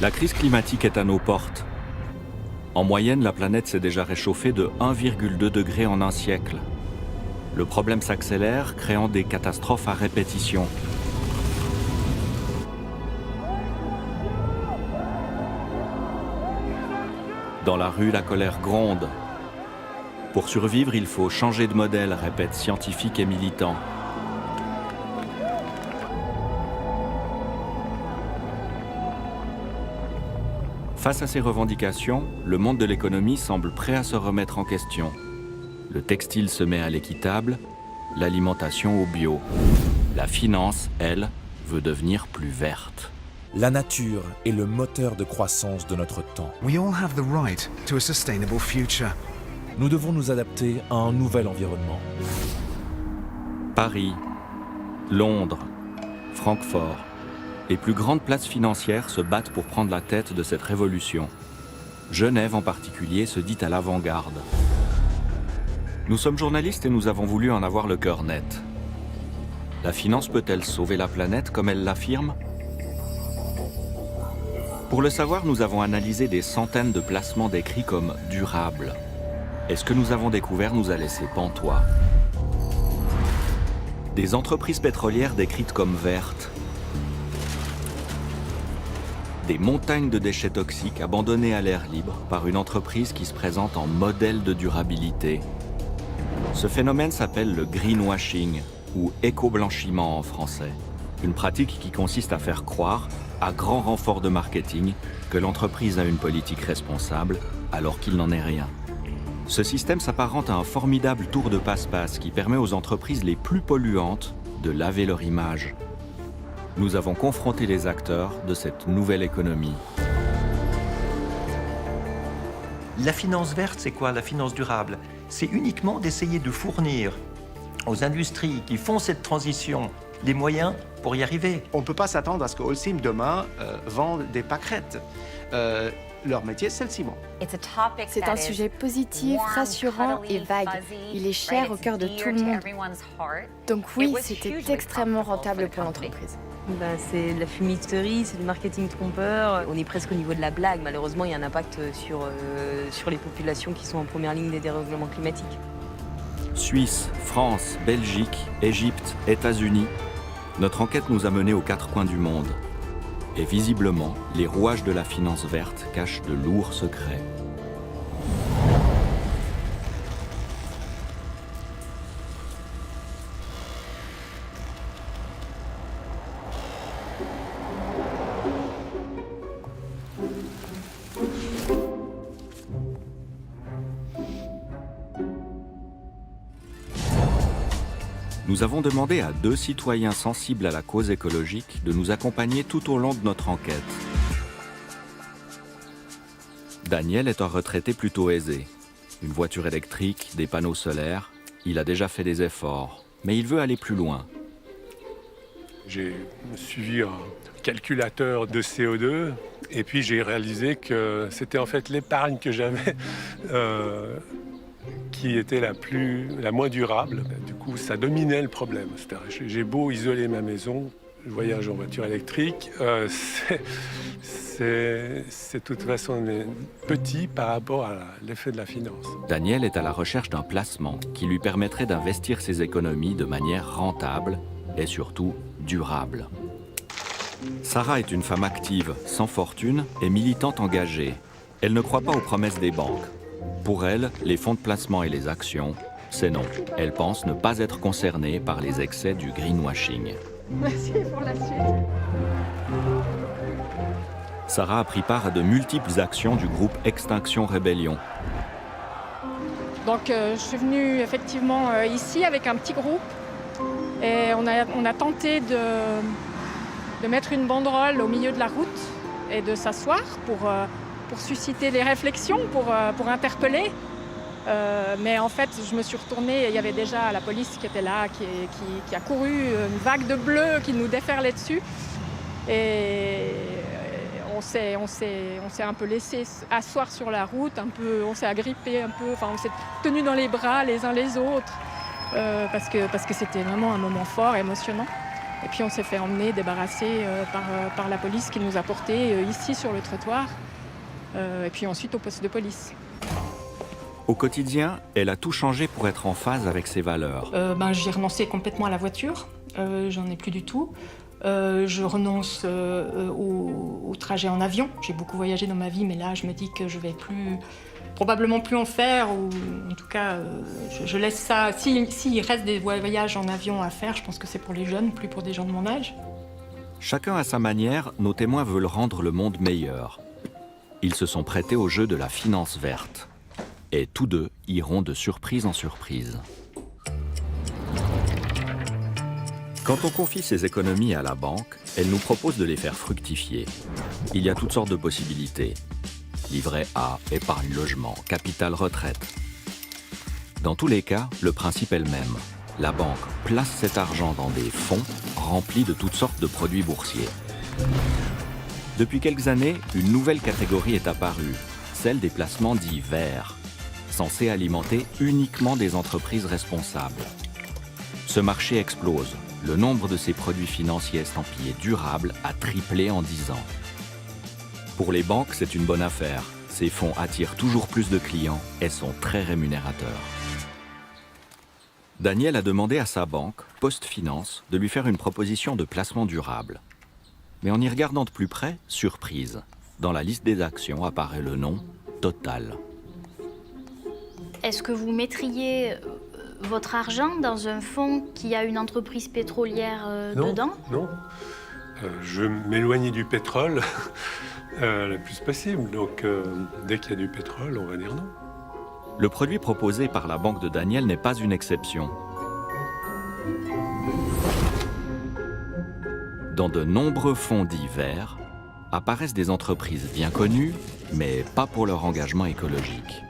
La crise climatique est à nos portes. En moyenne, la planète s'est déjà réchauffée de 1,2 degré en un siècle. Le problème s'accélère, créant des catastrophes à répétition. Dans la rue, la colère gronde. Pour survivre, il faut changer de modèle, répètent scientifiques et militants. Face à ces revendications, le monde de l'économie semble prêt à se remettre en question. Le textile se met à l'équitable, l'alimentation au bio. La finance, elle, veut devenir plus verte. La nature est le moteur de croissance de notre temps. We all have the right to a sustainable future. Nous devons nous adapter à un nouvel environnement. Paris, Londres, Francfort, les plus grandes places financières se battent pour prendre la tête de cette révolution. Genève en particulier se dit à l'avant-garde. Nous sommes journalistes et nous avons voulu en avoir le cœur net. La finance peut-elle sauver la planète comme elle l'affirme ? Pour le savoir, nous avons analysé des centaines de placements décrits comme durables. Et ce que nous avons découvert nous a laissé pantois. Des entreprises pétrolières décrites comme vertes. Des montagnes de déchets toxiques abandonnés à l'air libre par une entreprise qui se présente en modèle de durabilité. Ce phénomène s'appelle le greenwashing, ou éco-blanchiment en français. Une pratique qui consiste à faire croire, à grand renfort de marketing, que l'entreprise a une politique responsable, alors qu'il n'en est rien. Ce système s'apparente à un formidable tour de passe-passe qui permet aux entreprises les plus polluantes de laver leur image. Nous avons confronté les acteurs de cette nouvelle économie. La finance verte, c'est quoi? La finance durable, c'est uniquement d'essayer de fournir aux industries qui font cette transition les moyens pour y arriver. On ne peut pas s'attendre à ce que Holcim demain vende des pâquerettes. Leur métier, c'est le ciment. C'est un sujet positif, rassurant et vague. Il est cher au cœur de tout le monde. Donc oui, c'était extrêmement rentable pour l'entreprise. C'est de la fumisterie, c'est du marketing trompeur. On est presque au niveau de la blague. Malheureusement, il y a un impact sur les populations qui sont en première ligne des dérèglements climatiques. Suisse, France, Belgique, Égypte, États-Unis, notre enquête nous a menés aux quatre coins du monde. Et visiblement, les rouages de la finance verte cachent de lourds secrets. Nous avons demandé à 2 citoyens sensibles à la cause écologique de nous accompagner tout au long de notre enquête. Daniel est un retraité plutôt aisé. Une voiture électrique, des panneaux solaires, il a déjà fait des efforts, mais il veut aller plus loin. J'ai suivi un calculateur de CO2 et puis j'ai réalisé que c'était en fait l'épargne que j'avais qui était la moins durable. Du coup, ça dominait le problème. J'ai beau isoler ma maison, je voyage en voiture électrique, c'est de toute façon petit par rapport à l'effet de la finance. Daniel est à la recherche d'un placement qui lui permettrait d'investir ses économies de manière rentable et surtout durable. Sarah est une femme active, sans fortune et militante engagée. Elle ne croit pas aux promesses des banques. Pour elle, les fonds de placement et les actions, c'est non. Elle pense ne pas être concernée par les excès du greenwashing. Merci pour la suite. Sarah a pris part à de multiples actions du groupe Extinction Rébellion. Donc je suis venue effectivement ici avec un petit groupe et on a tenté de mettre une banderole au milieu de la route et de s'asseoir pour susciter des réflexions, pour interpeller. Mais en fait, je me suis retournée et il y avait déjà la police qui était là, qui a couru, une vague de bleu qui nous déferlait dessus. Et on s'est un peu laissé asseoir sur la route, on s'est agrippé un peu, on s'est tenus dans les bras les uns les autres, parce que c'était vraiment un moment fort, émotionnant. Et puis on s'est fait emmener, débarrasser par la police qui nous a portés ici sur le trottoir. Et puis ensuite au poste de police. Au quotidien, elle a tout changé pour être en phase avec ses valeurs. J'ai renoncé complètement à la voiture, j'en ai plus du tout. Je renonce au trajet en avion. J'ai beaucoup voyagé dans ma vie, mais là je me dis que je vais probablement plus en faire, ou en tout cas je laisse ça. S'il reste des voyages en avion à faire, je pense que c'est pour les jeunes, plus pour des gens de mon âge. Chacun à sa manière, nos témoins veulent rendre le monde meilleur. Ils se sont prêtés au jeu de la finance verte. Et tous deux iront de surprise en surprise. Quand on confie ses économies à la banque, elle nous propose de les faire fructifier. Il y a toutes sortes de possibilités. Livret A, épargne logement, capital retraite. Dans tous les cas, le principe est le même. La banque place cet argent dans des fonds remplis de toutes sortes de produits boursiers. Depuis quelques années, une nouvelle catégorie est apparue, celle des placements dits verts, censés alimenter uniquement des entreprises responsables. Ce marché explose. Le nombre de ces produits financiers estampillés durables a triplé en 10 ans. Pour les banques, c'est une bonne affaire. Ces fonds attirent toujours plus de clients et sont très rémunérateurs. Daniel a demandé à sa banque, PostFinance, de lui faire une proposition de placement durable. Mais en y regardant de plus près, surprise. Dans la liste des actions apparaît le nom Total. Est-ce que vous mettriez votre argent dans un fonds qui a une entreprise pétrolière dedans? Non. Je m'éloigne du pétrole le plus possible. Donc, dès qu'il y a du pétrole, on va dire non. Le produit proposé par la banque de Daniel n'est pas une exception. Dans de nombreux fonds dits verts, apparaissent des entreprises bien connues, mais pas pour leur engagement écologique.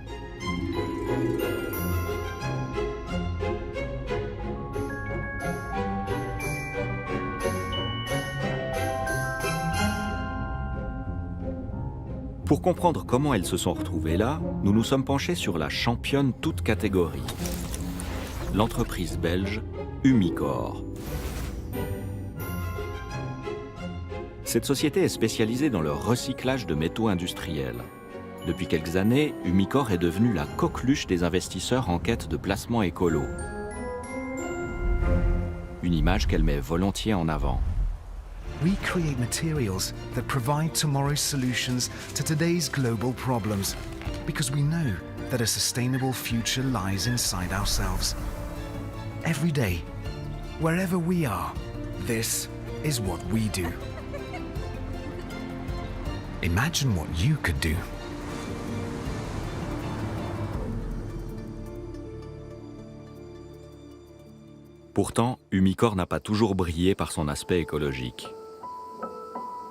Pour comprendre comment elles se sont retrouvées là, nous nous sommes penchés sur la championne toute catégorie, l'entreprise belge Umicore. Cette société est spécialisée dans le recyclage de métaux industriels. Depuis quelques années, Umicore est devenue la coqueluche des investisseurs en quête de placements écolo. Une image qu'elle met volontiers en avant. We create materials that provide tomorrow's solutions to today's global problems, because we know that a sustainable future lies inside ourselves. Every day, wherever we are, this is what we do. Imagine what you could do. Pourtant, Umicore n'a pas toujours brillé par son aspect écologique.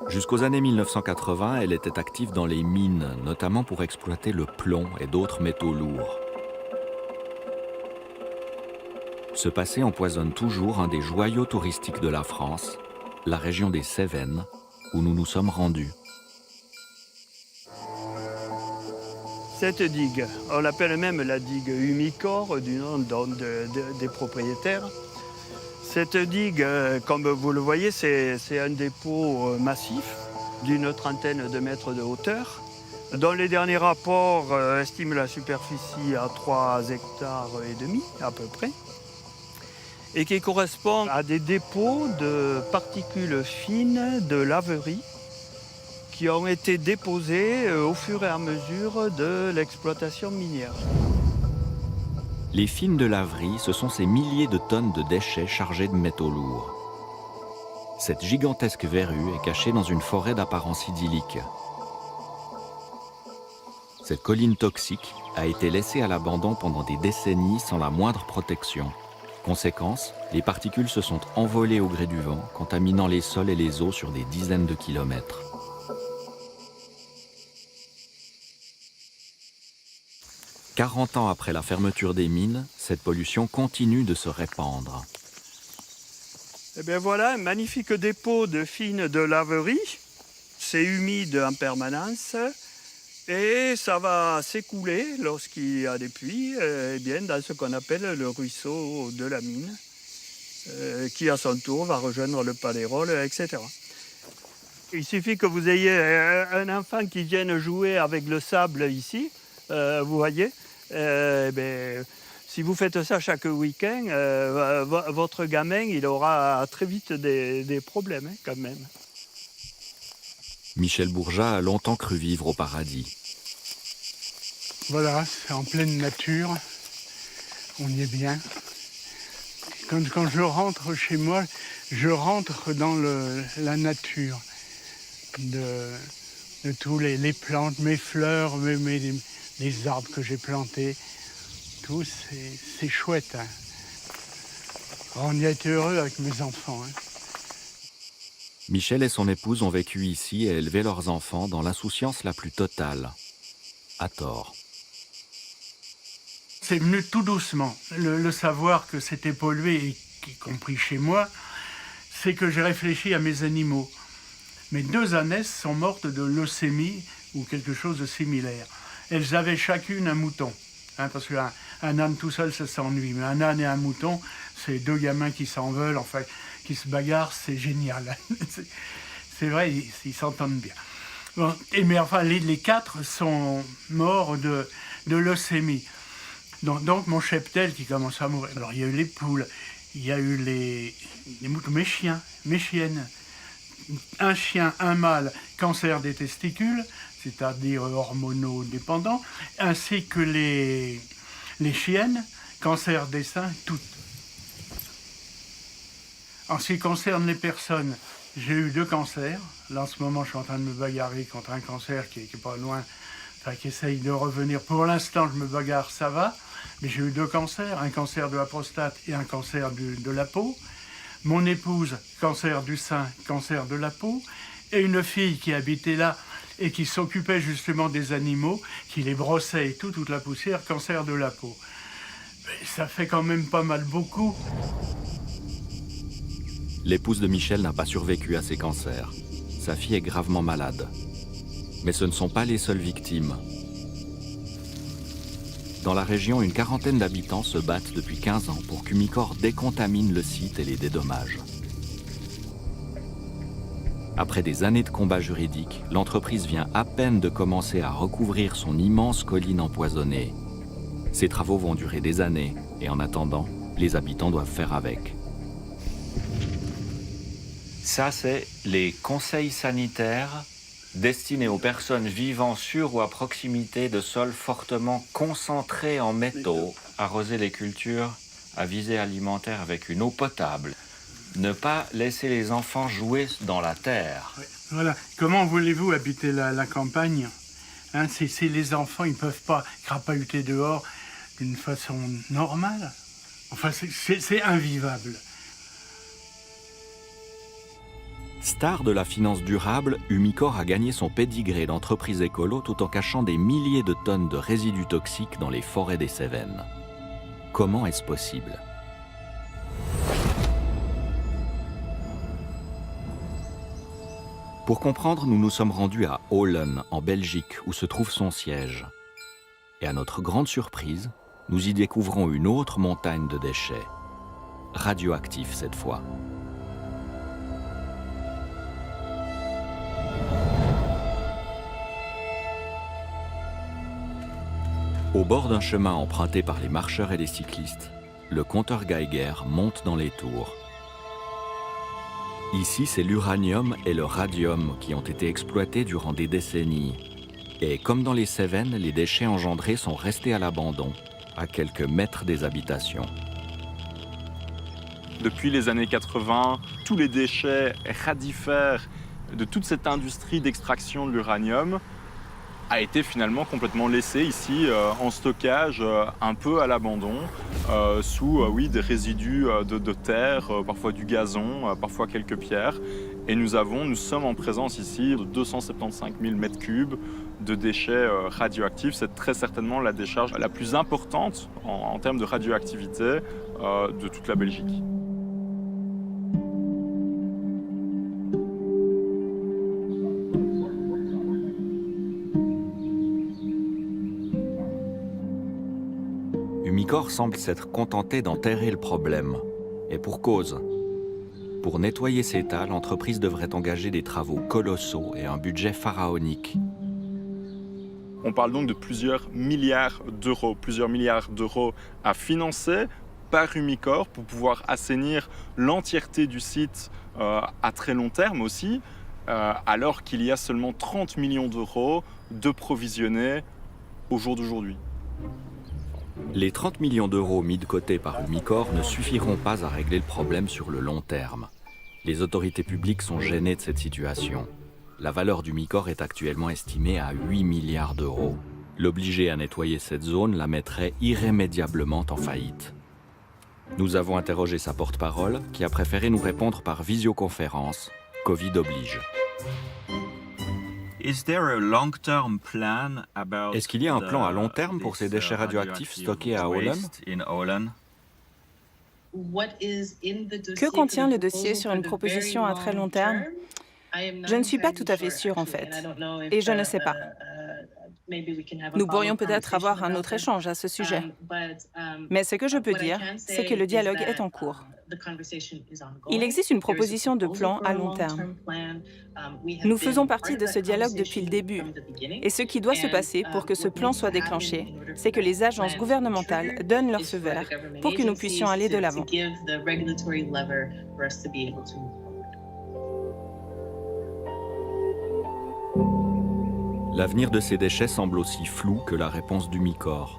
Jusqu'aux années 1980, elle était active dans les mines, notamment pour exploiter le plomb et d'autres métaux lourds. Ce passé empoisonne toujours un des joyaux touristiques de la France, la région des Cévennes, où nous nous sommes rendus. Cette digue, on l'appelle même la digue Umicore, du nom des propriétaires. Cette digue, comme vous le voyez, c'est un dépôt massif d'une trentaine de mètres de hauteur, dont les derniers rapports estiment la superficie à 3,5 hectares à peu près, et qui correspond à des dépôts de particules fines de laverie qui ont été déposés au fur et à mesure de l'exploitation minière. Les fines de laverie, ce sont ces milliers de tonnes de déchets chargés de métaux lourds. Cette gigantesque verrue est cachée dans une forêt d'apparence idyllique. Cette colline toxique a été laissée à l'abandon pendant des décennies sans la moindre protection. Conséquence, les particules se sont envolées au gré du vent, contaminant les sols et les eaux sur des dizaines de kilomètres. « 40 ans après la fermeture des mines, cette pollution continue de se répandre. » Eh bien voilà, un magnifique dépôt de fines de laverie. C'est humide en permanence et ça va s'écouler lorsqu'il y a des pluies, dans ce qu'on appelle le ruisseau de la mine. qui à son tour va rejoindre le palérole, etc. Il suffit que vous ayez un enfant qui vienne jouer avec le sable ici, vous voyez, si vous faites ça chaque week-end, votre gamin il aura très vite des problèmes quand même. Michel Bourgeat a longtemps cru vivre au paradis. Voilà, c'est en pleine nature, on y est bien. Quand je rentre chez moi, je rentre dans la nature de tous les plantes, mes fleurs, les arbres que j'ai plantés. Tout, c'est chouette. Hein. On y a été heureux avec mes enfants. Hein. Michel et son épouse ont vécu ici et élevé leurs enfants dans l'insouciance la plus totale. À tort. C'est venu tout doucement. Le savoir que c'était pollué, y compris chez moi, c'est que j'ai réfléchi à mes animaux. Mes 2 ânesses sont mortes de leucémie ou quelque chose de similaire. Elles avaient chacune un mouton. Hein, parce qu'un âne tout seul, ça s'ennuie. Mais un âne et un mouton, c'est 2 gamins qui s'en veulent, enfin, qui se bagarrent, c'est génial. C'est vrai, ils s'entendent bien. Bon, mais enfin, les 4 sont morts de leucémie. Donc mon cheptel qui commence à mourir. Alors il y a eu les poules, il y a eu les moutons, mes chiens, mes chiennes. Un chien, un mâle, cancer des testicules, c'est-à-dire hormonodépendant, ainsi que les chiennes, cancer des seins, toutes. En ce qui concerne les personnes, j'ai eu 2 cancers. Là, en ce moment, je suis en train de me bagarrer contre un cancer qui est pas loin, enfin, qui essaye de revenir. Pour l'instant, je me bagarre, ça va. Mais j'ai eu 2 cancers, un cancer de la prostate et un cancer de la peau. Mon épouse, cancer du sein, cancer de la peau. Et une fille qui habitait là et qui s'occupait justement des animaux, qui les brossait et toute la poussière, cancer de la peau. Mais ça fait quand même pas mal beaucoup. L'épouse de Michel n'a pas survécu à ces cancers. Sa fille est gravement malade. Mais ce ne sont pas les seules victimes. Dans la région, une 40aine d'habitants se battent depuis 15 ans pour qu'Umicore décontamine le site et les dédommage. Après des années de combats juridiques, l'entreprise vient à peine de commencer à recouvrir son immense colline empoisonnée. Ces travaux vont durer des années et en attendant, les habitants doivent faire avec. Ça, c'est les conseils sanitaires destinés aux personnes vivant sur ou à proximité de sols fortement concentrés en métaux, arroser les cultures à visée alimentaire avec une eau potable. Ne pas laisser les enfants jouer dans la terre. Voilà. Comment voulez-vous habiter la campagne, hein, si les enfants ne peuvent pas crapahuter dehors d'une façon normale? Enfin, c'est invivable. Star de la finance durable, Umicore a gagné son pédigré d'entreprise écolo tout en cachant des milliers de tonnes de résidus toxiques dans les forêts des Cévennes. Comment est-ce possible ? Pour comprendre, nous nous sommes rendus à Olen, en Belgique, où se trouve son siège. Et à notre grande surprise, nous y découvrons une autre montagne de déchets, radioactifs cette fois. Au bord d'un chemin emprunté par les marcheurs et les cyclistes, le compteur Geiger monte dans les tours. Ici, c'est l'uranium et le radium qui ont été exploités durant des décennies. Et comme dans les Cévennes, les déchets engendrés sont restés à l'abandon, à quelques mètres des habitations. Depuis les années 80, tous les déchets radifères de toute cette industrie d'extraction de l'uranium a été finalement complètement laissé ici en stockage un peu à l'abandon, sous des résidus de terre, parfois du gazon, parfois quelques pierres. Et nous sommes en présence ici de 275 000 m3 de déchets radioactifs. C'est très certainement la décharge la plus importante en termes de radioactivité de toute la Belgique. Umicore semble s'être contenté d'enterrer le problème. Et pour cause. Pour nettoyer ces tas, l'entreprise devrait engager des travaux colossaux et un budget pharaonique. On parle donc de plusieurs milliards d'euros à financer par Umicore pour pouvoir assainir l'entièreté du site à très long terme aussi, alors qu'il y a seulement 30 millions d'euros de provisionnés au jour d'aujourd'hui. Les 30 millions d'euros mis de côté par Umicore ne suffiront pas à régler le problème sur le long terme. Les autorités publiques sont gênées de cette situation. La valeur d'Umicore est actuellement estimée à 8 milliards d'euros. L'obliger à nettoyer cette zone la mettrait irrémédiablement en faillite. Nous avons interrogé sa porte-parole, qui a préféré nous répondre par visioconférence, Covid oblige. Est-ce qu'il y a un plan à long terme pour ces déchets radioactifs stockés à Olen? Que contient le dossier sur une proposition à très long terme? Je ne suis pas tout à fait sûre en fait, et je ne sais pas. Nous pourrions peut-être avoir un autre échange à ce sujet. Mais ce que je peux dire, c'est que le dialogue est en cours. Il existe une proposition de plan à long terme. Nous faisons partie de ce dialogue depuis le début. Et ce qui doit se passer pour que ce plan soit déclenché, c'est que les agences gouvernementales donnent leur feu vert pour que nous puissions aller de l'avant. L'avenir de ces déchets semble aussi flou que la réponse d'Umicore.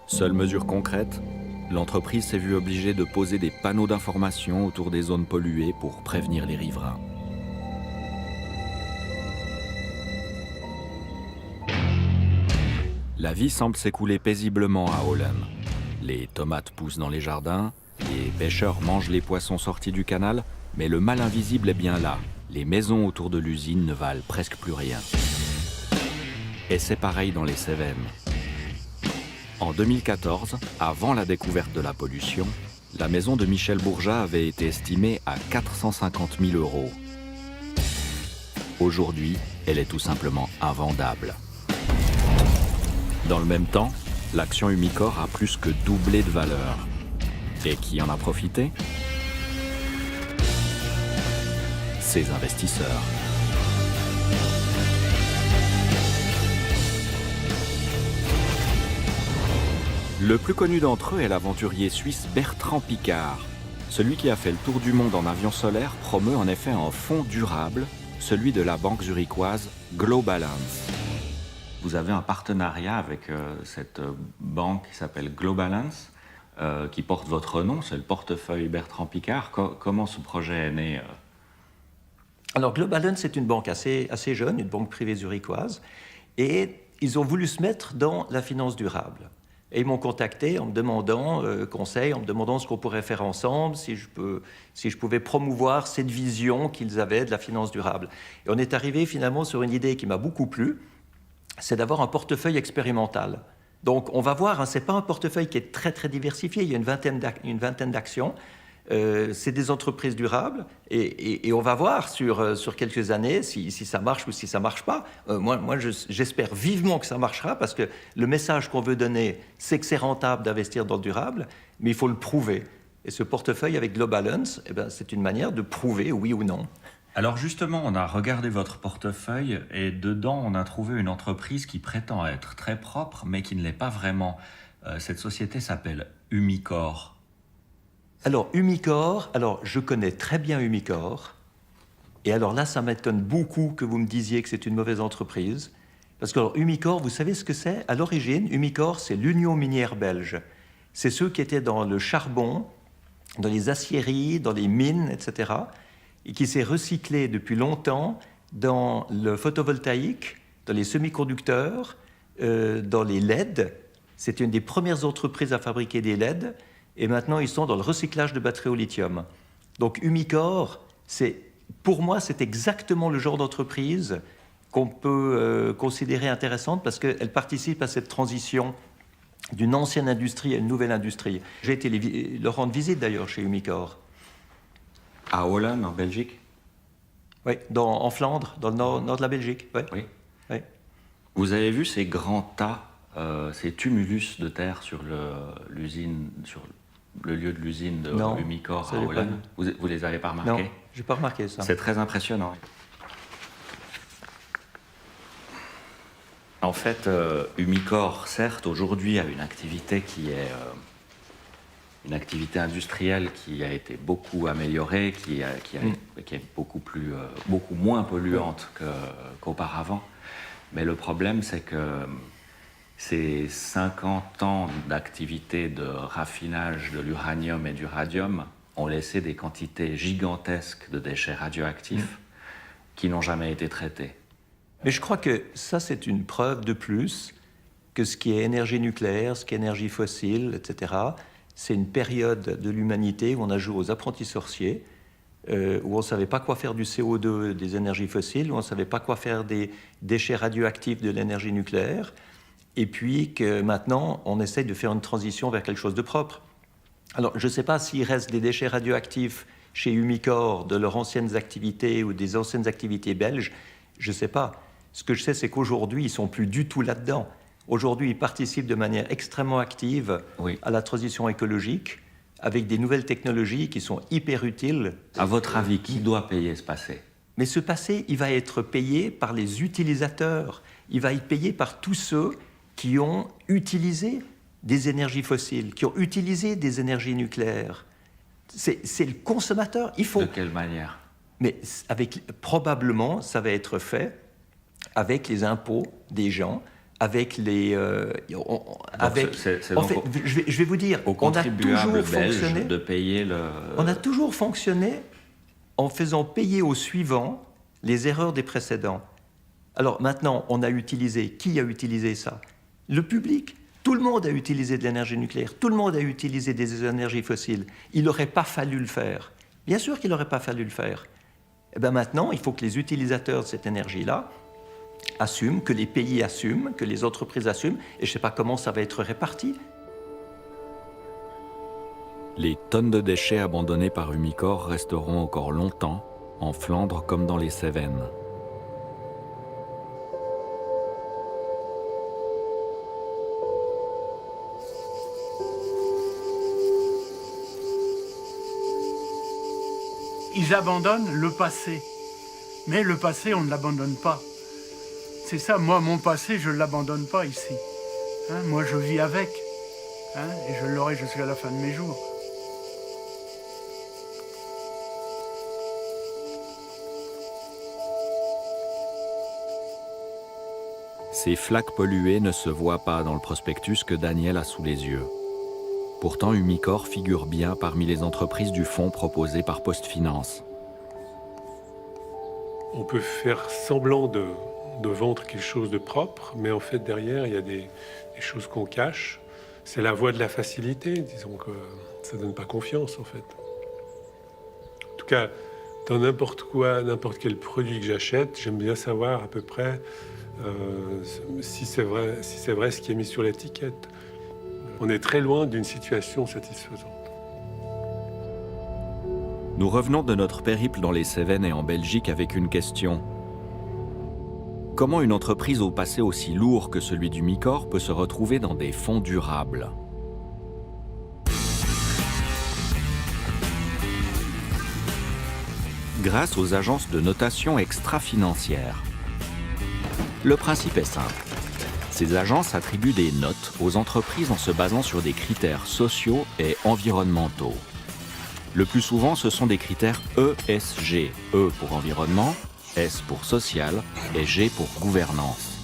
Seule mesure concrète, l'entreprise s'est vue obligée de poser des panneaux d'information autour des zones polluées pour prévenir les riverains. La vie semble s'écouler paisiblement à Olen. Les tomates poussent dans les jardins, les pêcheurs mangent les poissons sortis du canal, mais le mal invisible est bien là. Les maisons autour de l'usine ne valent presque plus rien. Et c'est pareil dans les Cévennes. En 2014, avant la découverte de la pollution, la maison de Michel Bourgeat avait été estimée à 450 000 €. Aujourd'hui, elle est tout simplement invendable. Dans le même temps, l'action Umicore a plus que doublé de valeur. Et qui en a profité ? Ces investisseurs. Le plus connu d'entre eux est l'aventurier suisse Bertrand Piccard. Celui qui a fait le tour du monde en avion solaire promeut en effet un fonds durable, celui de la banque zurichoise Globalance. Vous avez un partenariat avec cette banque qui s'appelle Globalance, qui porte votre nom, c'est le portefeuille Bertrand Piccard. Comment ce projet est né Alors, Globalance, c'est une banque assez jeune, une banque privée zurichoise, et ils ont voulu se mettre dans la finance durable. Et ils m'ont contacté en me demandant conseil, en me demandant ce qu'on pourrait faire ensemble, si je pouvais promouvoir cette vision qu'ils avaient de la finance durable. Et on est arrivé finalement sur une idée qui m'a beaucoup plu, c'est d'avoir un portefeuille expérimental. Donc, on va voir, hein, ce n'est pas un portefeuille qui est très, très diversifié, il y a une vingtaine d'actions. C'est des entreprises durables et on va voir sur quelques années si ça marche ou si ça ne marche pas. Moi j'espère vivement que ça marchera parce que le message qu'on veut donner, c'est que c'est rentable d'investir dans le durable, mais il faut le prouver. Et ce portefeuille avec Globalance, eh ben, c'est une manière de prouver oui ou non. Alors justement, on a regardé votre portefeuille et dedans, on a trouvé une entreprise qui prétend être très propre, mais qui ne l'est pas vraiment. Cette société s'appelle Umicore. Alors, Umicore, je connais très bien Umicore. Et alors là, ça m'étonne beaucoup que vous me disiez que c'est une mauvaise entreprise. Parce que Umicore, vous savez ce que c'est? À l'origine, Umicore, c'est l'Union minière belge. C'est ceux qui étaient dans le charbon, dans les aciéries, dans les mines, etc. Et qui s'est recyclé depuis longtemps dans le photovoltaïque, dans les semi-conducteurs, dans les LED. C'est une des premières entreprises à fabriquer des LED. Et maintenant, ils sont dans le recyclage de batteries au lithium. Donc, Umicore, pour moi, c'est exactement le genre d'entreprise qu'on peut considérer intéressante parce qu'elle participe à cette transition d'une ancienne industrie à une nouvelle industrie. J'ai été leur rendre visite, d'ailleurs, chez Umicore. À Olen, en Belgique? Oui, en Flandre, dans le nord de la Belgique. Ouais. Oui. Vous avez vu ces grands tas, ces tumulus de terre sur l'usine, le lieu de l'usine de Non, Umicore ça à l'est pas Holland. vu. Vous les avez pas remarqués? Non, j'ai pas remarqué ça. C'est très impressionnant. En fait, Umicore, certes, aujourd'hui a une activité qui est une activité industrielle qui a été beaucoup améliorée, qui est beaucoup moins polluante qu'auparavant. Mais le problème, c'est que ces 50 ans d'activité de raffinage de l'uranium et du radium ont laissé des quantités gigantesques de déchets radioactifs qui n'ont jamais été traités. Mais je crois que ça, c'est une preuve de plus que ce qui est énergie nucléaire, ce qui est énergie fossile, etc., c'est une période de l'humanité où on a joué aux apprentis sorciers, où on ne savait pas quoi faire du CO2 des énergies fossiles, où on ne savait pas quoi faire des déchets radioactifs de l'énergie nucléaire, et puis que maintenant, on essaye de faire une transition vers quelque chose de propre. Alors, je ne sais pas s'il reste des déchets radioactifs chez Umicore de leurs anciennes activités ou des anciennes activités belges, je ne sais pas. Ce que je sais, c'est qu'aujourd'hui, ils ne sont plus du tout là-dedans. Aujourd'hui, ils participent de manière extrêmement active à la transition écologique, avec des nouvelles technologies qui sont hyper utiles. À votre avis, qui doit payer ce passé? Mais ce passé, il va être payé par les utilisateurs. Il va être payé par tous ceux qui ont utilisé des énergies fossiles, qui ont utilisé des énergies nucléaires. C'est le consommateur. Il faut... De quelle manière? Mais probablement, ça va être fait avec les impôts des gens, avec les... je vais vous dire, on a toujours fonctionné... de payer le... On a toujours fonctionné en faisant payer aux suivants les erreurs des précédents. Alors maintenant, on a utilisé... Qui a utilisé ça? Le public. Tout le monde a utilisé de l'énergie nucléaire. Tout le monde a utilisé des énergies fossiles. Il n'aurait pas fallu le faire. Bien sûr qu'il n'aurait pas fallu le faire. Et bien maintenant, il faut que les utilisateurs de cette énergie-là assument, que les pays assument, que les entreprises assument, et je ne sais pas comment ça va être réparti. Les tonnes de déchets abandonnés par Umicore resteront encore longtemps, en Flandre comme dans les Cévennes. Ils abandonnent le passé. Mais le passé, on ne l'abandonne pas. C'est ça, moi, mon passé, je ne l'abandonne pas ici. Hein, moi, je vis avec. Hein, et je l'aurai jusqu'à la fin de mes jours. Ces flaques polluées ne se voient pas dans le prospectus que Daniel a sous les yeux. Pourtant, Umicore figure bien parmi les entreprises du fonds proposé par PostFinance. On peut faire semblant de vendre quelque chose de propre, mais en fait, derrière, il y a des choses qu'on cache. C'est la voie de la facilité, disons que ça ne donne pas confiance, en fait. En tout cas, dans n'importe quel produit que j'achète, j'aime bien savoir à peu près si c'est vrai ce qui est mis sur l'étiquette. On est très loin d'une situation satisfaisante. Nous revenons de notre périple dans les Cévennes et en Belgique avec une question. Comment une entreprise au passé aussi lourd que celui d'Umicore peut se retrouver dans des fonds durables? Grâce aux agences de notation extra-financières. Le principe est simple. Ces agences attribuent des notes aux entreprises en se basant sur des critères sociaux et environnementaux. Le plus souvent, ce sont des critères ESG, E pour environnement, S pour social et G pour gouvernance.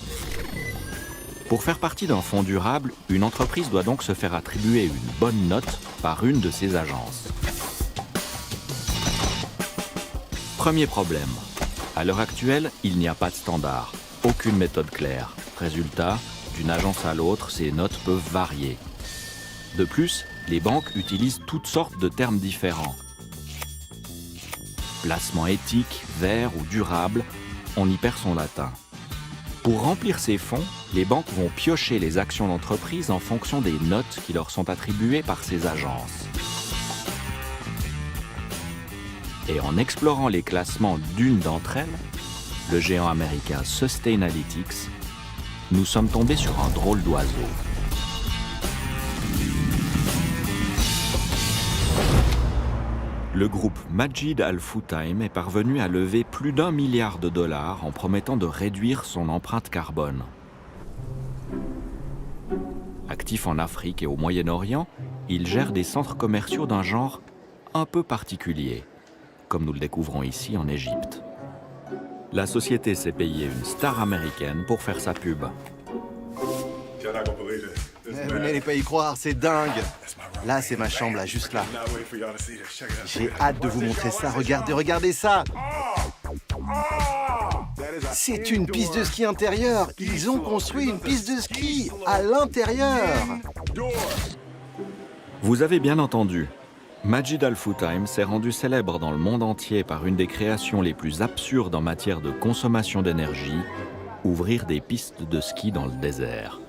Pour faire partie d'un fonds durable, une entreprise doit donc se faire attribuer une bonne note par une de ces agences. Premier problème. À l'heure actuelle, il n'y a pas de standard, aucune méthode claire. Résultat, d'une agence à l'autre, ces notes peuvent varier. De plus, les banques utilisent toutes sortes de termes différents. Placement éthique, vert ou durable, on y perd son latin. Pour remplir ces fonds, les banques vont piocher les actions d'entreprise en fonction des notes qui leur sont attribuées par ces agences. Et en explorant les classements d'une d'entre elles, le géant américain Sustainalytics, nous sommes tombés sur un drôle d'oiseau. Le groupe Majid Al Futtaim est parvenu à lever plus d'1 milliard de dollars en promettant de réduire son empreinte carbone. Actif en Afrique et au Moyen-Orient, il gère des centres commerciaux d'un genre un peu particulier, comme nous le découvrons ici en Égypte. La société s'est payée une star américaine pour faire sa pub. Vous n'allez pas y croire, c'est dingue. Là, c'est ma chambre, là, juste là. J'ai hâte de vous montrer ça. Regardez, regardez ça. C'est une piste de ski intérieure. Ils ont construit une piste de ski à l'intérieur. Vous avez bien entendu. Majid Al Futtaim s'est rendu célèbre dans le monde entier par une des créations les plus absurdes en matière de consommation d'énergie, ouvrir des pistes de ski dans le désert.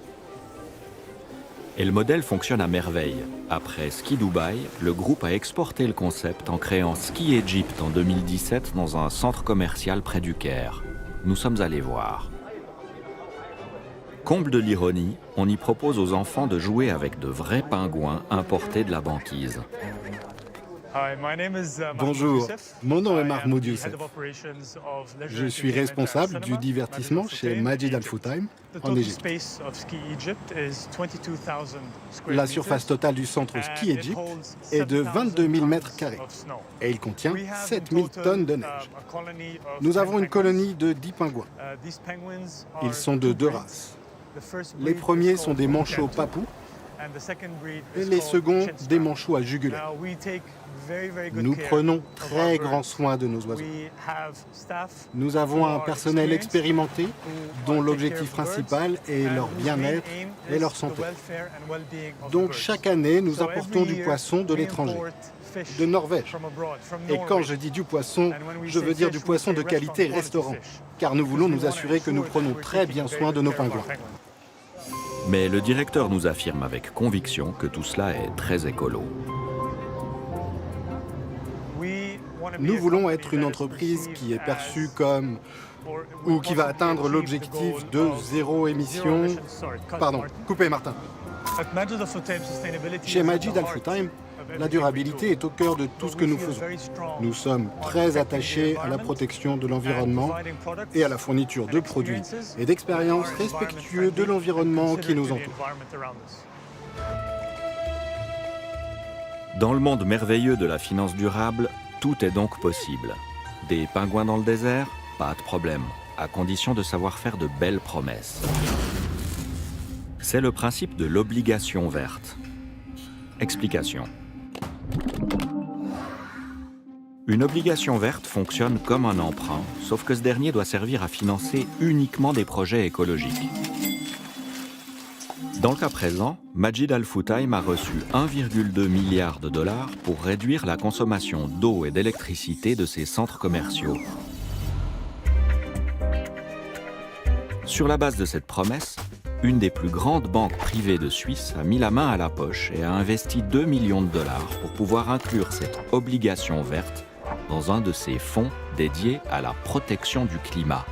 Et le modèle fonctionne à merveille. Après Ski Dubaï, le groupe a exporté le concept en créant Ski Egypt en 2017 dans un centre commercial près du Caire. Nous sommes allés voir. Comble de l'ironie, on y propose aux enfants de jouer avec de vrais pingouins importés de la banquise. Bonjour, mon nom est Mahmoud Youssef. Je suis responsable du divertissement chez Majid Al Futtaim en Égypte. La surface totale du centre Ski Egypt est de 22 000 mètres carrés et il contient 7 000 tonnes de neige. Nous avons une colonie de 10 pingouins. Ils sont de 2 races. Les premiers sont des manchots papous et les seconds des manchots à jugulaire. Nous prenons très grand soin de nos oiseaux. Nous avons un personnel expérimenté dont l'objectif principal est leur bien-être et leur santé. Donc chaque année, nous importons du poisson de l'étranger, de Norvège. Et quand je dis du poisson, je veux dire du poisson de qualité restaurant, car nous voulons nous assurer que nous prenons très bien soin de nos pingouins. Mais le directeur nous affirme avec conviction que tout cela est très écolo. Nous voulons être une entreprise qui est perçue comme ou qui va atteindre l'objectif de zéro émission. Pardon, coupez Martin. Chez Majid Al Futtaim, la durabilité est au cœur de tout ce que nous faisons. Nous sommes très attachés à la protection de l'environnement et à la fourniture de produits et d'expériences respectueux de l'environnement qui nous entoure. Dans le monde merveilleux de la finance durable, tout est donc possible. Des pingouins dans le désert? Pas de problème, à condition de savoir faire de belles promesses. C'est le principe de l'obligation verte. Explication. Une obligation verte fonctionne comme un emprunt, sauf que ce dernier doit servir à financer uniquement des projets écologiques. Dans le cas présent, Majid Al Futtaim a reçu 1,2 milliard de dollars pour réduire la consommation d'eau et d'électricité de ses centres commerciaux. Sur la base de cette promesse, une des plus grandes banques privées de Suisse a mis la main à la poche et a investi 2 millions de dollars pour pouvoir inclure cette obligation verte dans un de ses fonds dédiés à la protection du climat.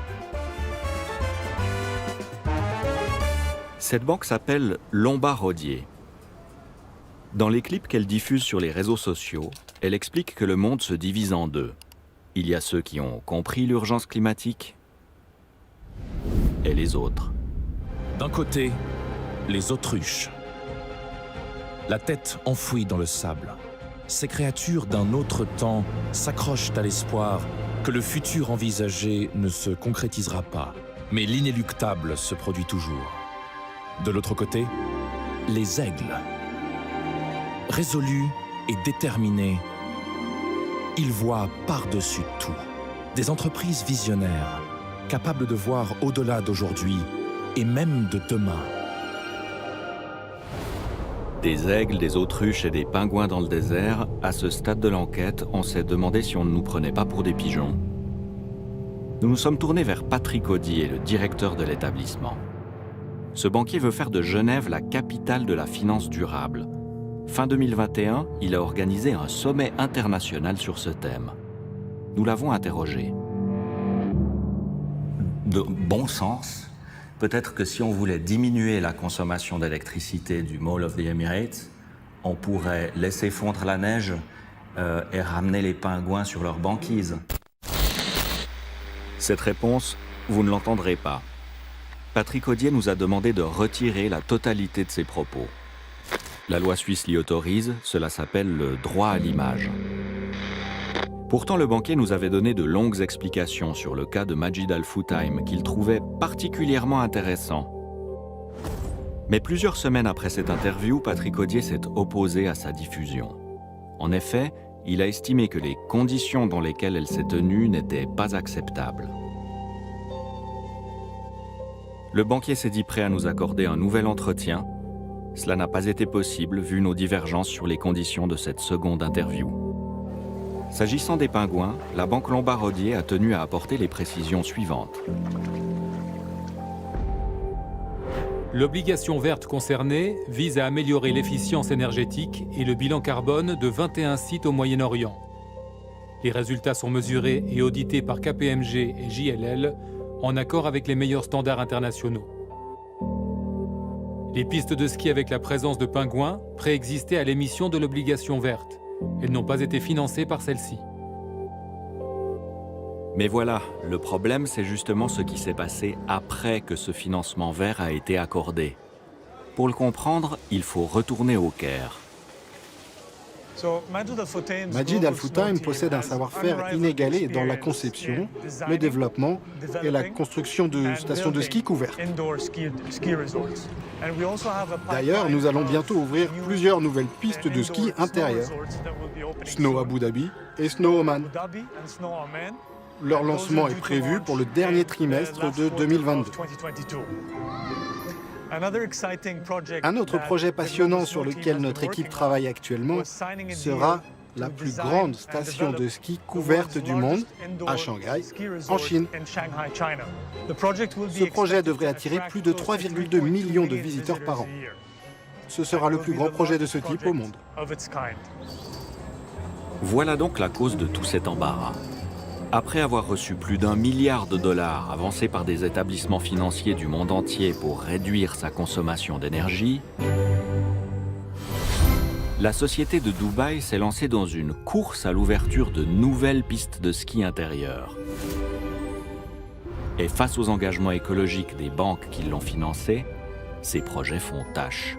Cette banque s'appelle Lombard-Odier. Dans les clips qu'elle diffuse sur les réseaux sociaux, elle explique que le monde se divise en deux. Il y a ceux qui ont compris l'urgence climatique et les autres. D'un côté, les autruches. La tête enfouie dans le sable. Ces créatures d'un autre temps s'accrochent à l'espoir que le futur envisagé ne se concrétisera pas. Mais l'inéluctable se produit toujours. De l'autre côté, les aigles. Résolus et déterminés, ils voient par-dessus tout des entreprises visionnaires, capables de voir au-delà d'aujourd'hui et même de demain. Des aigles, des autruches et des pingouins dans le désert, à ce stade de l'enquête, on s'est demandé si on ne nous prenait pas pour des pigeons. Nous nous sommes tournés vers Patrick Odier, le directeur de l'établissement. Ce banquier veut faire de Genève la capitale de la finance durable. Fin 2021, il a organisé un sommet international sur ce thème. Nous l'avons interrogé. De bon sens, peut-être que si on voulait diminuer la consommation d'électricité du Mall of the Emirates, on pourrait laisser fondre la neige Et ramener les pingouins sur leur banquise. Cette réponse, vous ne l'entendrez pas. Patrick Audier nous a demandé de retirer la totalité de ses propos. La loi suisse l'y autorise, cela s'appelle le droit à l'image. Pourtant, le banquier nous avait donné de longues explications sur le cas de Majid Al-Futtaim qu'il trouvait particulièrement intéressant. Mais plusieurs semaines après cette interview, Patrick Audier s'est opposé à sa diffusion. En effet, il a estimé que les conditions dans lesquelles elle s'est tenue n'étaient pas acceptables. Le banquier s'est dit prêt à nous accorder un nouvel entretien. Cela n'a pas été possible vu nos divergences sur les conditions de cette seconde interview. S'agissant des pingouins, la Banque Lombard-Odier a tenu à apporter les précisions suivantes. L'obligation verte concernée vise à améliorer l'efficience énergétique et le bilan carbone de 21 sites au Moyen-Orient. Les résultats sont mesurés et audités par KPMG et JLL en accord avec les meilleurs standards internationaux. Les pistes de ski avec la présence de pingouins préexistaient à l'émission de l'obligation verte. Elles n'ont pas été financées par celle-ci. Mais voilà, le problème, c'est justement ce qui s'est passé après que ce financement vert a été accordé. Pour le comprendre, il faut retourner au Caire. Majid Al-Futtaim possède un savoir-faire inégalé dans la conception, le développement et la construction de stations de ski couvertes. D'ailleurs, nous allons bientôt ouvrir plusieurs nouvelles pistes de ski intérieures. Snow Abu Dhabi et Snow Oman. Leur lancement est prévu pour le dernier trimestre de 2022. Un autre projet passionnant sur lequel notre équipe travaille actuellement sera la plus grande station de ski couverte du monde, à Shanghai, en Chine. Ce projet devrait attirer plus de 3,2 millions de visiteurs par an. Ce sera le plus grand projet de ce type au monde. Voilà donc la cause de tout cet embarras. Après avoir reçu plus d'1 milliard de dollars avancés par des établissements financiers du monde entier pour réduire sa consommation d'énergie, la société de Dubaï s'est lancée dans une course à l'ouverture de nouvelles pistes de ski intérieures. Et face aux engagements écologiques des banques qui l'ont financé, ces projets font tâche.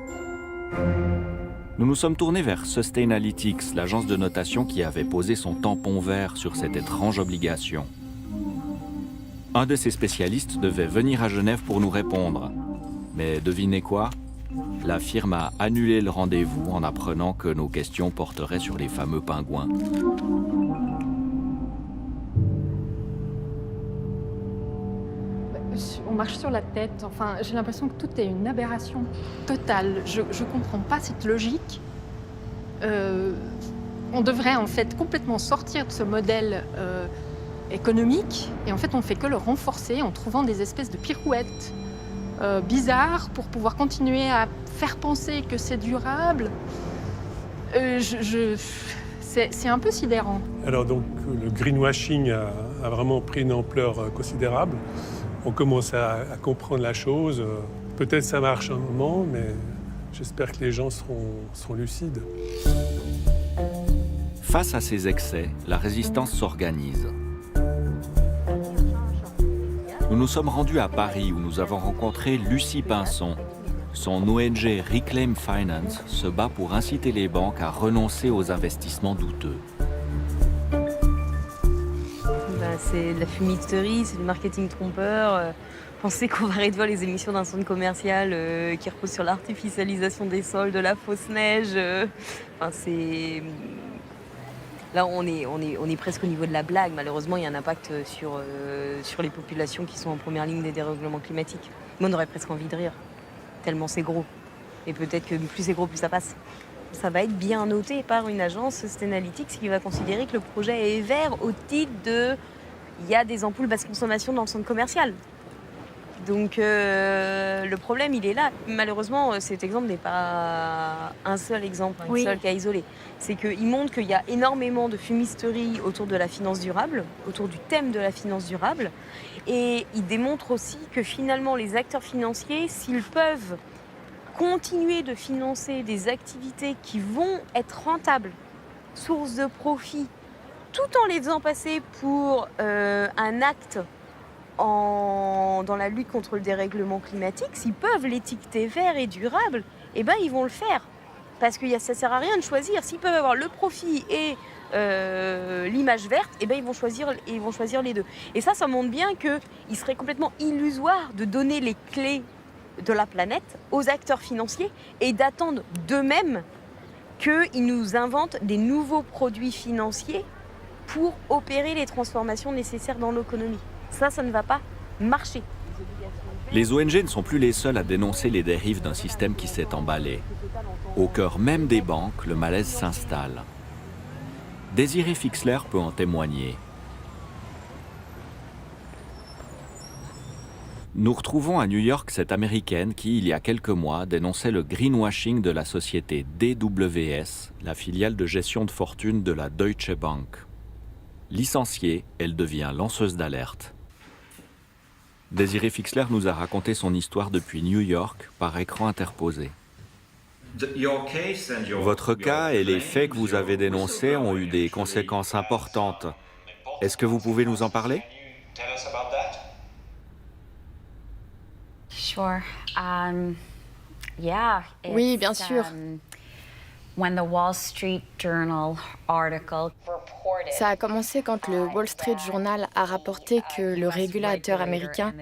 Nous nous sommes tournés vers Sustainalytics, l'agence de notation qui avait posé son tampon vert sur cette étrange obligation. Un de ses spécialistes devait venir à Genève pour nous répondre. Mais devinez quoi ? La firme a annulé le rendez-vous en apprenant que nos questions porteraient sur les fameux pingouins. On marche sur la tête, enfin, j'ai l'impression que tout est une aberration totale. Je ne comprends pas cette logique. On devrait en fait complètement sortir de ce modèle économique et en fait on ne fait que le renforcer en trouvant des espèces de pirouettes bizarres pour pouvoir continuer à faire penser que c'est durable. C'est un peu sidérant. Alors donc le greenwashing a vraiment pris une ampleur considérable. On commence à comprendre la chose. Peut-être ça marche un moment, mais j'espère que les gens seront lucides. Face à ces excès, la résistance s'organise. Nous nous sommes rendus à Paris où nous avons rencontré Lucie Pinson. Son ONG Reclaim Finance se bat pour inciter les banques à renoncer aux investissements douteux. C'est de la fumisterie, c'est du marketing trompeur. Penser qu'on va réduire les émissions d'un centre commercial qui repose sur l'artificialisation des sols, de la fausse neige. Enfin, c'est... Là, on est presque au niveau de la blague. Malheureusement, il y a un impact sur les populations qui sont en première ligne des dérèglements climatiques. Moi, on aurait presque envie de rire, tellement c'est gros. Et peut-être que plus c'est gros, plus ça passe. Ça va être bien noté par une agence Sustainalytics qui va considérer que le projet est vert au titre de... Il y a des ampoules basse consommation dans le centre commercial. Donc le problème, il est là. Malheureusement, cet exemple n'est pas un seul exemple, un seul cas isolé. C'est qu'il montre qu'il y a énormément de fumisterie autour de la finance durable, autour du thème de la finance durable. Et il démontre aussi que finalement, les acteurs financiers, s'ils peuvent continuer de financer des activités qui vont être rentables source de profit, tout en les faisant passer pour un acte dans la lutte contre le dérèglement climatique, s'ils peuvent l'étiqueter vert et durable, eh ben ils vont le faire. Parce que ça ne sert à rien de choisir. S'ils peuvent avoir le profit et l'image verte, eh ben ils vont choisir les deux. Et ça montre bien qu'il serait complètement illusoire de donner les clés de la planète aux acteurs financiers et d'attendre d'eux-mêmes qu'ils nous inventent des nouveaux produits financiers pour opérer les transformations nécessaires dans l'économie. Ça ne va pas marcher. Les ONG ne sont plus les seuls à dénoncer les dérives d'un système qui s'est emballé. Au cœur même des banques, le malaise s'installe. Désiré Fixler peut en témoigner. Nous retrouvons à New York cette Américaine qui, il y a quelques mois, dénonçait le greenwashing de la société DWS, la filiale de gestion de fortune de la Deutsche Bank. Licenciée, elle devient lanceuse d'alerte. Désiré Fixler nous a raconté son histoire depuis New York par écran interposé. Votre cas et les faits que vous avez dénoncés ont eu des conséquences importantes. Est-ce que vous pouvez nous en parler? Oui, bien sûr. Ça a commencé quand le Wall Street Journal a rapporté que le régulateur américain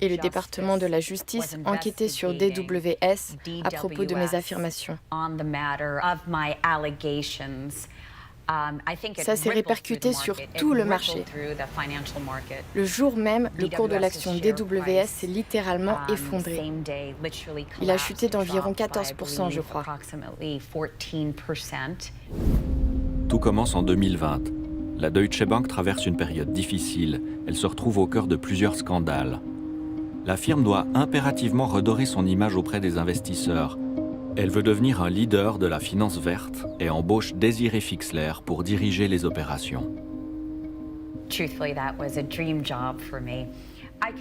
et le département de la justice enquêtaient sur DWS à propos de mes affirmations. Ça s'est répercuté sur tout le marché. Le jour même, le cours de l'action DWS s'est littéralement effondré. Il a chuté d'environ 14%, je crois. Tout commence en 2020. La Deutsche Bank traverse une période difficile. Elle se retrouve au cœur de plusieurs scandales. La firme doit impérativement redorer son image auprès des investisseurs. Elle veut devenir un leader de la finance verte et embauche Désiré Fixler pour diriger les opérations.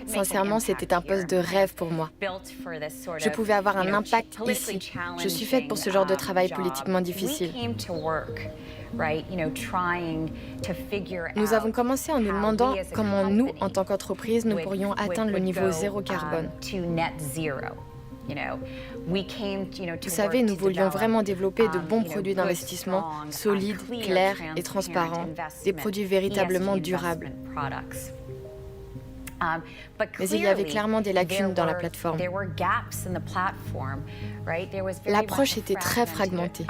Sincèrement, c'était un poste de rêve pour moi. Je pouvais avoir un impact ici. Je suis faite pour ce genre de travail politiquement difficile. Nous avons commencé en nous demandant comment nous, en tant qu'entreprise, nous pourrions atteindre le niveau zéro carbone. Vous savez, nous voulions vraiment développer de bons produits d'investissement, solides, clairs et transparents, des produits véritablement durables. Mais il y avait clairement des lacunes dans la plateforme. L'approche était très fragmentée.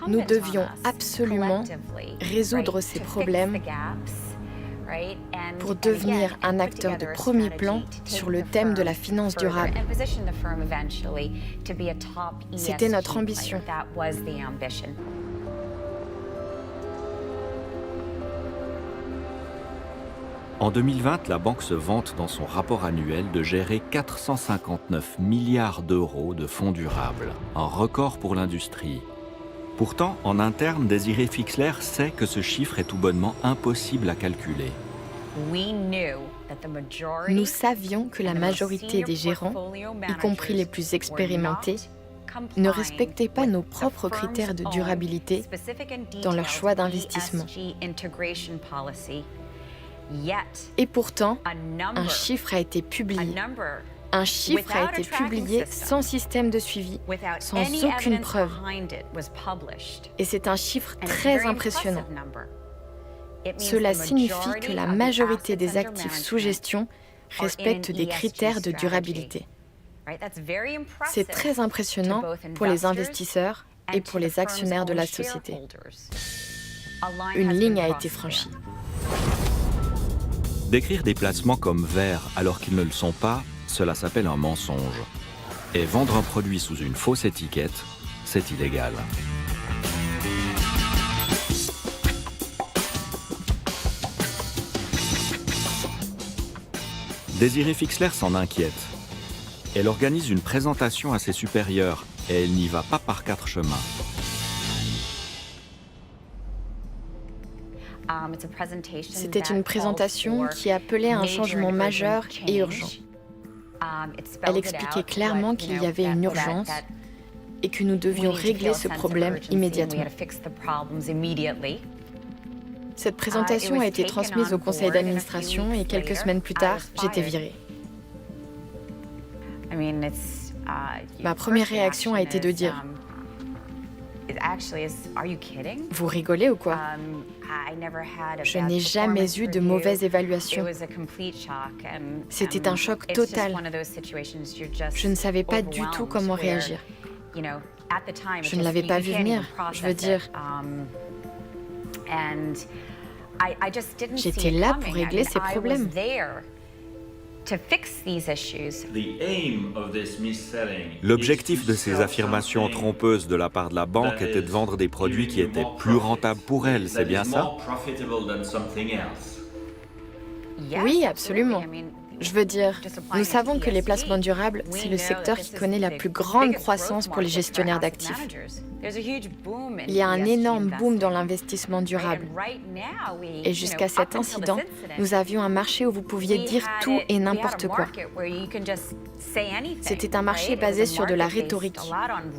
Nous devions absolument résoudre ces problèmes pour devenir un acteur de premier plan sur le thème de la finance durable. C'était notre ambition. En 2020, la banque se vante dans son rapport annuel de gérer 459 milliards d'euros de fonds durables, un record pour l'industrie. Pourtant, en interne, Désiré Fixler sait que ce chiffre est tout bonnement impossible à calculer. Nous savions que la majorité des gérants, y compris les plus expérimentés, ne respectaient pas nos propres critères de durabilité dans leur choix d'investissement. Et pourtant, un chiffre a été publié. Un chiffre a été publié sans système de suivi, sans aucune preuve. Et c'est un chiffre très impressionnant. Cela signifie que la majorité des actifs sous gestion respectent des critères de durabilité. C'est très impressionnant pour les investisseurs et pour les actionnaires de la société. Une ligne a été franchie. Décrire des placements comme verts alors qu'ils ne le sont pas, cela s'appelle un mensonge. Et vendre un produit sous une fausse étiquette, c'est illégal. Désiré Fixler s'en inquiète. Elle organise une présentation à ses supérieurs et elle n'y va pas par 4 chemins. C'était une présentation qui appelait à un changement majeur et urgent. Elle expliquait clairement qu'il y avait une urgence et que nous devions régler ce problème immédiatement. Cette présentation a été transmise au conseil d'administration et quelques semaines plus tard, j'étais virée. Ma première réaction a été de dire « Vous rigolez ou quoi ?» Je n'ai jamais eu de mauvaise évaluation. C'était un choc total. Je ne savais pas du tout comment réagir. Je ne l'avais pas vu venir, je veux dire. J'étais là pour régler ces problèmes. L'objectif de ces affirmations trompeuses de la part de la banque était de vendre des produits qui étaient plus rentables pour elle, c'est bien ça? Oui, absolument. Je veux dire, nous savons que les placements durables, c'est le secteur qui connaît la plus grande croissance pour les gestionnaires d'actifs. Il y a un énorme boom dans l'investissement durable. Et jusqu'à cet incident, nous avions un marché où vous pouviez dire tout et n'importe quoi. C'était un marché basé sur de la rhétorique,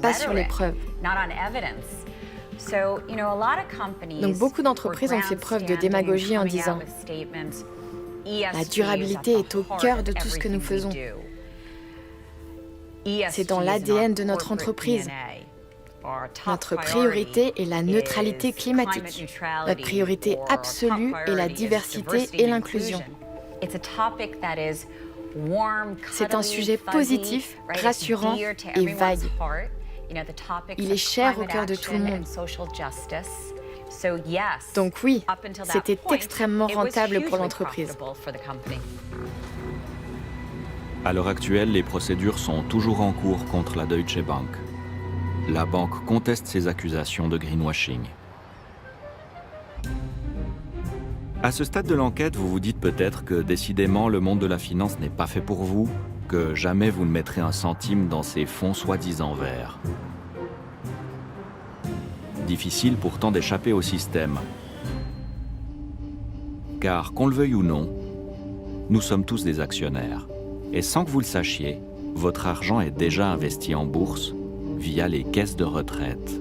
pas sur les preuves. Donc beaucoup d'entreprises ont fait preuve de démagogie en disant « La durabilité est au cœur de tout ce que nous faisons. C'est dans l'ADN de notre entreprise. Notre priorité est la neutralité climatique. Notre priorité absolue est la diversité et l'inclusion. » C'est un sujet positif, rassurant et vague. Il est cher au cœur de tout le monde. Donc oui, c'était extrêmement rentable pour l'entreprise. À l'heure actuelle, les procédures sont toujours en cours contre la Deutsche Bank. La banque conteste ces accusations de greenwashing. À ce stade de l'enquête, vous vous dites peut-être que décidément le monde de la finance n'est pas fait pour vous, que jamais vous ne mettrez un centime dans ces fonds soi-disant verts. Difficile pourtant d'échapper au système. Car, qu'on le veuille ou non, nous sommes tous des actionnaires. Et sans que vous le sachiez, votre argent est déjà investi en bourse via les caisses de retraite.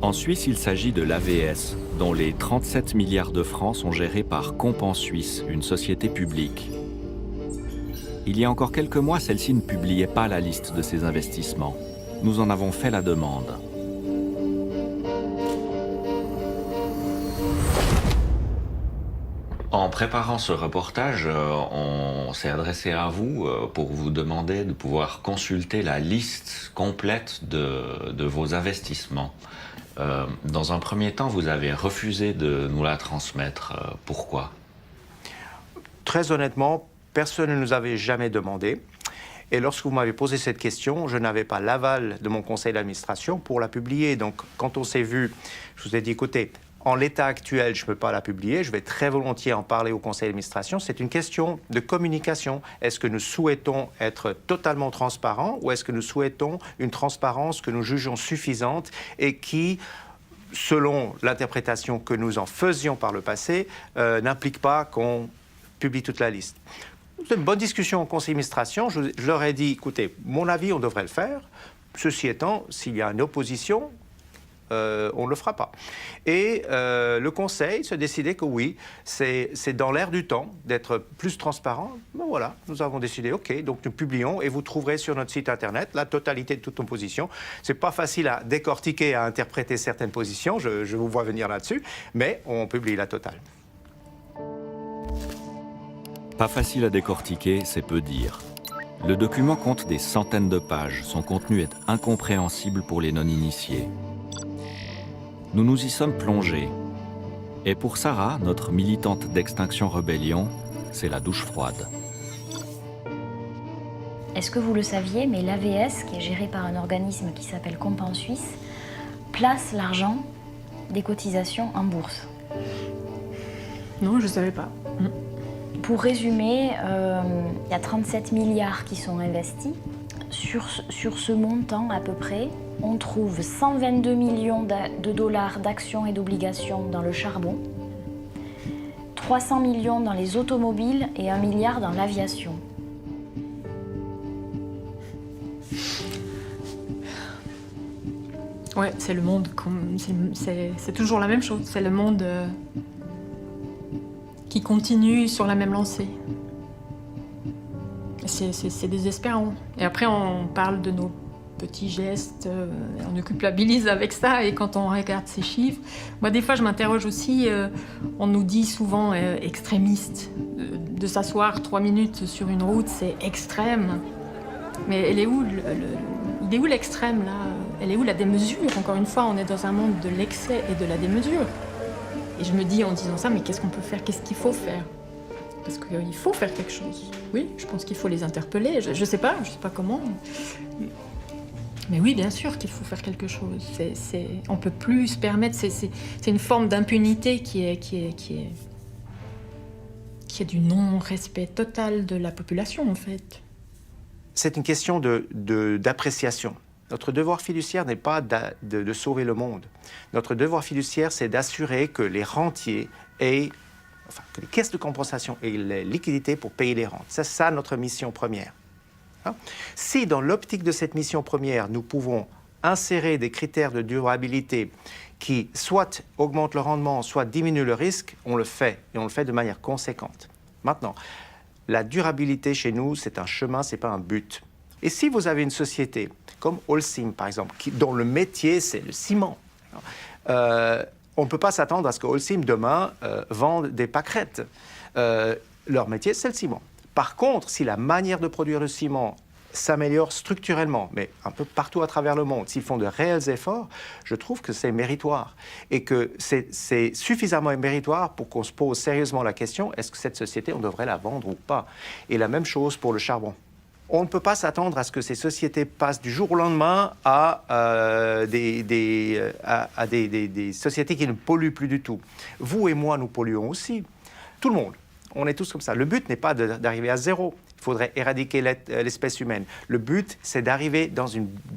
En Suisse, il s'agit de l'AVS, dont les 37 milliards de francs sont gérés par Comp Suisse, une société publique. Il y a encore quelques mois, celle-ci ne publiait pas la liste de ses investissements. Nous en avons fait la demande. En préparant ce reportage, on s'est adressé à vous pour vous demander de pouvoir consulter la liste complète de vos investissements. Dans un premier temps, vous avez refusé de nous la transmettre. Pourquoi? Très honnêtement, personne ne nous avait jamais demandé. Et lorsque vous m'avez posé cette question, je n'avais pas l'aval de mon conseil d'administration pour la publier. Donc, quand on s'est vu, je vous ai dit, écoutez, en l'état actuel, je ne peux pas la publier. Je vais très volontiers en parler au conseil d'administration. C'est une question de communication. Est-ce que nous souhaitons être totalement transparents ou est-ce que nous souhaitons une transparence que nous jugeons suffisante et qui, selon l'interprétation que nous en faisions par le passé, n'implique pas qu'on publie toute la liste? C'est une bonne discussion au conseil d'administration. Je leur ai dit, écoutez, mon avis, on devrait le faire. Ceci étant, s'il y a une opposition, on ne le fera pas. Et le conseil se décidait que oui, c'est dans l'air du temps d'être plus transparent. Ben voilà, nous avons décidé, OK, donc nous publions et vous trouverez sur notre site internet la totalité de toutes nos positions. C'est pas facile à décortiquer, à interpréter certaines positions, je vous vois venir là-dessus, mais on publie la totale. Pas facile à décortiquer, c'est peu dire. Le document compte des centaines de pages. Son contenu est incompréhensible pour les non-initiés. Nous nous y sommes plongés. Et pour Sarah, notre militante d'Extinction Rebellion, c'est la douche froide. Est-ce que vous le saviez, mais l'AVS, qui est géré par un organisme qui s'appelle Comp Suisse, place l'argent des cotisations en bourse? Non, je ne savais pas. Pour résumer, il y a 37 milliards qui sont investis. Sur ce montant, à peu près, on trouve 122 millions de dollars d'actions et d'obligations dans le charbon, 300 millions dans les automobiles et 1 milliard dans l'aviation. Ouais, c'est le monde, c'est toujours la même chose. C'est le monde qui continue sur la même lancée. C'est désespérant. Et après, on parle de nos petits gestes, on nous culpabilise avec ça, et quand on regarde ces chiffres, moi des fois je m'interroge aussi, on nous dit souvent extrémiste, de s'asseoir 3 minutes sur une route, c'est extrême. Mais il est où l'extrême là? Elle est où la démesure? Encore une fois, on est dans un monde de l'excès et de la démesure. Et je me dis en disant ça, mais qu'est-ce qu'on peut faire? Qu'est-ce qu'il faut faire? Parce qu'il faut faire quelque chose. Oui, je pense qu'il faut les interpeller. Je sais pas comment. Mais oui, bien sûr qu'il faut faire quelque chose. On peut plus se permettre. C'est une forme d'impunité qui est du non-respect total de la population, en fait. C'est une question d'appréciation. Notre devoir fiduciaire n'est pas de sauver le monde. Notre devoir fiduciaire, c'est d'assurer que les rentiers aient, que les caisses de compensation aient les liquidités pour payer les rentes. C'est ça notre mission première. Si dans l'optique de cette mission première, nous pouvons insérer des critères de durabilité qui soit augmentent le rendement, soit diminuent le risque, on le fait, et on le fait de manière conséquente. Maintenant, la durabilité chez nous, c'est un chemin, ce n'est pas un but. Et si vous avez une société comme Holcim, par exemple, dont le métier, c'est le ciment, on ne peut pas s'attendre à ce que Holcim, demain, vende des pâquerettes. Leur métier, c'est le ciment. Par contre, si la manière de produire le ciment s'améliore structurellement, mais un peu partout à travers le monde, s'ils font de réels efforts, je trouve que c'est méritoire. Et que c'est suffisamment méritoire pour qu'on se pose sérieusement la question, est-ce que cette société, on devrait la vendre ou pas? Et la même chose pour le charbon. On ne peut pas s'attendre à ce que ces sociétés passent du jour au lendemain à des sociétés qui ne polluent plus du tout. Vous et moi, nous polluons aussi. Tout le monde. On est tous comme ça. Le but n'est pas d'arriver à zéro. Il faudrait éradiquer l'espèce humaine. Le but, c'est d'arriver dans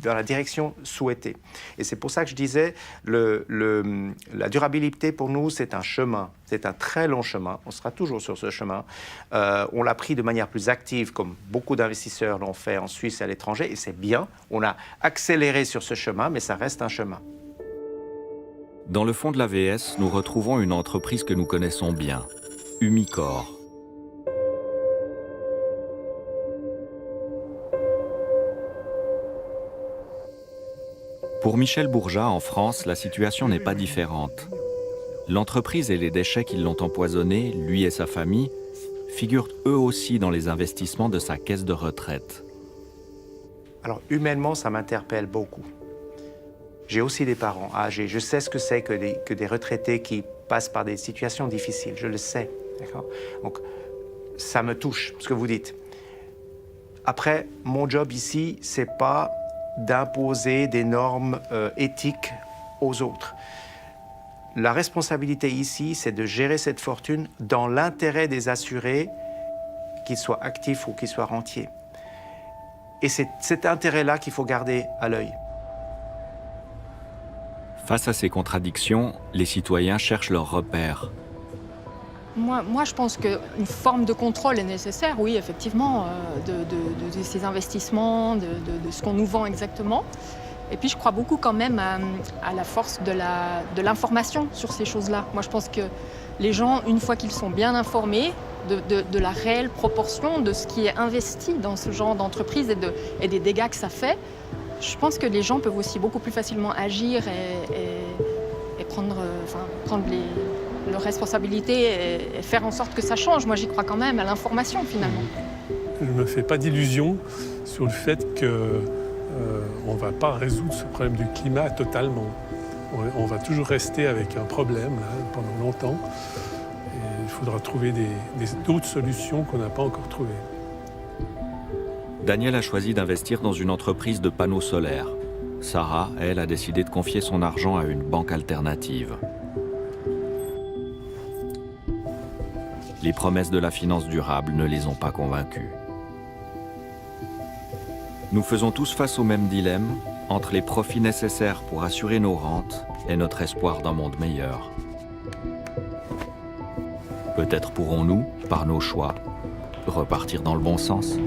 la direction souhaitée. Et c'est pour ça que je disais, la durabilité pour nous, c'est un chemin. C'est un très long chemin. On sera toujours sur ce chemin. On l'a pris de manière plus active, comme beaucoup d'investisseurs l'ont fait en Suisse et à l'étranger, et c'est bien. On a accéléré sur ce chemin, mais ça reste un chemin. Dans le fond de l'AVS, nous retrouvons une entreprise que nous connaissons bien, Umicore. Pour Michel Bourgeat, en France, la situation n'est pas différente. L'entreprise et les déchets qui l'ont empoisonné, lui et sa famille, figurent eux aussi dans les investissements de sa caisse de retraite. Alors, humainement, ça m'interpelle beaucoup. J'ai aussi des parents âgés. Je sais ce que c'est que des retraités qui passent par des situations difficiles. Je le sais. D'accord ? Donc, ça me touche, ce que vous dites. Après, mon job ici, c'est pas d'imposer des normes éthiques aux autres. La responsabilité ici, c'est de gérer cette fortune dans l'intérêt des assurés, qu'ils soient actifs ou qu'ils soient rentiers. Et c'est cet intérêt-là qu'il faut garder à l'œil. Face à ces contradictions, les citoyens cherchent leurs repères. Moi, je pense qu'une forme de contrôle est nécessaire, oui, effectivement, de ces investissements, de ce qu'on nous vend exactement. Et puis, je crois beaucoup quand même à la force de l'information sur ces choses-là. Moi, je pense que les gens, une fois qu'ils sont bien informés de la réelle proportion de ce qui est investi dans ce genre d'entreprise et des dégâts que ça fait, je pense que les gens peuvent aussi beaucoup plus facilement agir et prendre leurs responsabilités et faire en sorte que ça change. Moi, j'y crois quand même à l'information, finalement. Je ne me fais pas d'illusions sur le fait qu'on ne va pas résoudre ce problème du climat totalement. On va toujours rester avec un problème là, pendant longtemps. Et il faudra trouver d'autres solutions qu'on n'a pas encore trouvées. Daniel a choisi d'investir dans une entreprise de panneaux solaires. Sarah, elle, a décidé de confier son argent à une banque alternative. Les promesses de la finance durable ne les ont pas convaincus. Nous faisons tous face au même dilemme entre les profits nécessaires pour assurer nos rentes et notre espoir d'un monde meilleur. Peut-être pourrons-nous, par nos choix, repartir dans le bon sens.